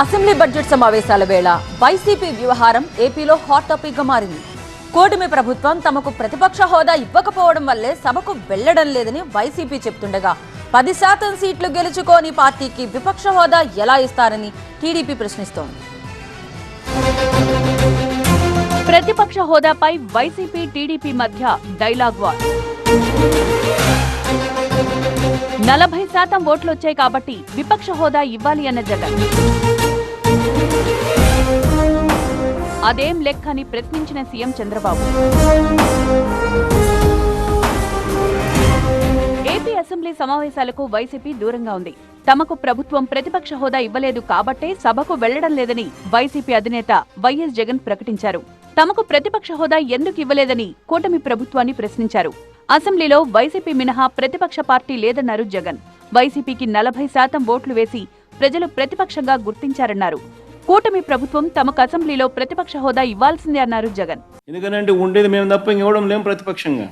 Assembly budget సమావేశాల వేళ YCP వ్యవహారం ఏపీలో హాట్ టాపిక్ గా మారింది. కూటమి ప్రభుత్వం తమకు ప్రతిపక్ష హోదా ఇవ్వకపోవడం వల్లే సభకు వెళ్లడం లేదని వైసీపీ చెప్తుండగా 10% సీట్లు గెలుచుకోని పార్టీకి విపక్ష హోదా ఎలా ఇస్తారని టీడీపీ ప్రశ్నిస్తోంది. ప్రతిపక్ష హోదాపై వైసీపీ టీడీపీ మధ్య డైలాగ్ వార్. 40% ఓట్లు వచ్చాయి కాబట్టి విపక్ష హోదా ఇవ్వాలి అన్న జగన్. అదేం లెక్కని ప్రశ్నించిన సీఎం చంద్రబాబు. ఏపీ అసెంబ్లీ సమావేశాలకు వైసీపీ దూరంగా ఉంది. తమకు ప్రభుత్వం ప్రతిపక్ష హోదా ఇవ్వలేదు కాబట్టే సభకు వెళ్లడం లేదని వైసీపీ అధినేత వైఎస్ జగన్ ప్రకటించారు. తమకు ప్రతిపక్ష హోదా ఎందుకు ఇవ్వలేదని కూటమి ప్రభుత్వాన్ని ప్రశ్నించారు. అసెంబ్లీలో వైసీపీ మినహా ప్రతిపక్ష పార్టీ లేదన్నారు జగన్. వైసీపీకి 40% ఓట్లు వేసి ప్రజలు ప్రతిపక్షంగా గుర్తించారన్నారు. కూటమి ప్రభుత్వం తమకు అసెంబ్లీలో ప్రతిపక్ష హోదా ఇవ్వాల్సిందే అన్నారు జగన్. ఎందుకంటే ఉండేది మేము తప్ప ఇవ్వడం లేం ప్రతిపక్షంగా.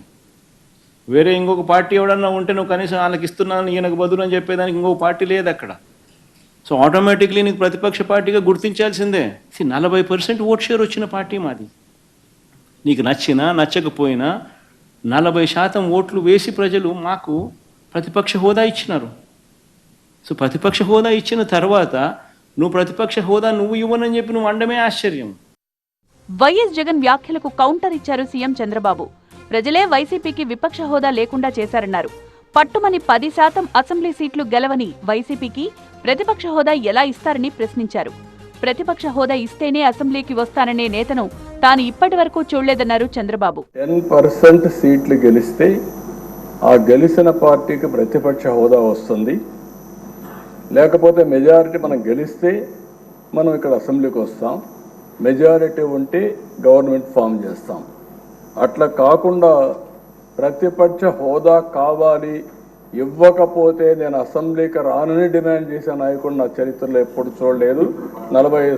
వేరే ఇంకొక పార్టీ ఎవడన్నా ఉంటే నువ్వు కనీసం వాళ్ళకి ఇస్తున్నాను ఈయనకు బదులు అని చెప్పేదానికి ఇంకొక పార్టీ లేదు అక్కడ. సో ఆటోమేటిక్లీ నీకు ప్రతిపక్ష పార్టీగా గుర్తించాల్సిందే. 40% ఓట్ షేర్ వచ్చిన పార్టీ మాది. నీకు నచ్చినా నచ్చకపోయినా 40% ఓట్లు వేసి ప్రజలు మాకు ప్రతిపక్ష హోదా ఇచ్చినారు. సో ప్రతిపక్ష హోదా ఇచ్చిన తర్వాత నువ్వు ప్రతిపక్ష హోదా నువ్వు ఇవ్వనని చెప్పి నువ్వు అండమే ఆశ్చర్యం. వైఎస్ జగన్ వ్యాఖ్యలకు కౌంటర్ ఇచ్చారు సీఎం చంద్రబాబు. ప్రజలే వైసీపీకి విపక్ష హోదా లేకుండా చేశారన్నారు. పట్టుమని 10% అసెంబ్లీ సీట్లు గెలవని వైసీపీకి ప్రతిపక్ష హోదా ఎలా ఇస్తారని ప్రశ్నించారు. ప్రతిపక్ష హోదా ఇస్తేనే అసెంబ్లీకి వస్తాననే నేతను తాను ఇప్పటి వరకు చూడలేదన్నారు చంద్రబాబు. 10% సీట్లు గెలిస్తే ఆ గెలిచిన పార్టీకి ప్రతిపక్ష హోదా వస్తుంది. లేకపోతే మెజారిటీ మనం గెలిస్తే మనం ఇక్కడ అసెంబ్లీకి వస్తాం. మెజారిటీ ఉంటే గవర్నమెంట్ ఫామ్ చేస్తాం. అట్లా కాకుండా ప్రతిపక్ష హోదా కావాలి, ఇవ్వకపోతే నేను అసెంబ్లీకి రానని డిమాండ్ చేసే నాయకుడు నా చరిత్రలో ఎప్పుడు చూడలేదు. 40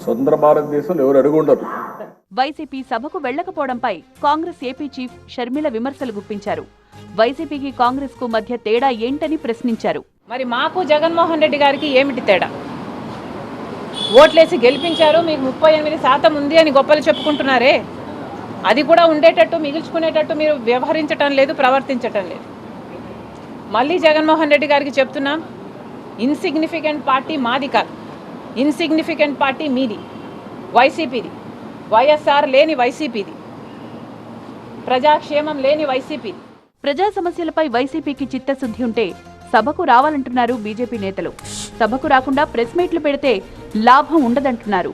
స్వతంత్ర భారతదేశంలో ఎవరు అడుగుండరు. వైసీపీ సభకు వెళ్లకపోవడంపై కాంగ్రెస్ ఏపీ చీఫ్ షర్మిల విమర్శలు గుప్పించారు. వైసీపీకి కాంగ్రెస్ కు మధ్య తేడా ఏంటని ప్రశ్నించారు. మరి మాకు జగన్మోహన్ రెడ్డి గారికి ఏమిటి తేడా? ఓట్లేసి గెలిపించారు, మీకు 38% ఉంది అని గొప్పలు చెప్పుకుంటున్నారే, అది కూడా ఉండేటట్టు మిగిల్చుకునేటట్టు మీరు వ్యవహరించటం లేదు, ప్రవర్తించటం లేదు. మళ్ళీ జగన్మోహన్ రెడ్డి గారికి చెప్తున్నాం, ఇన్సిగ్నిఫికెంట్ పార్టీ మాది కాదు, ఇన్సిగ్నిఫికెంట్ పార్టీ మీది, వైసీపీది. వైఎస్ఆర్ లేని వైసీపీది, ప్రజాక్షేమం లేని వైసీపీది. ప్రజా సమస్యలపై వైసీపీకి చిత్తశుద్ధి ఉంటే సభకు రావాలంటున్నారు బీజేపీ నేతలు. సభకు రాకుండా ప్రెస్ మీట్లు పెడితే లాభం ఉండదంటున్నారు.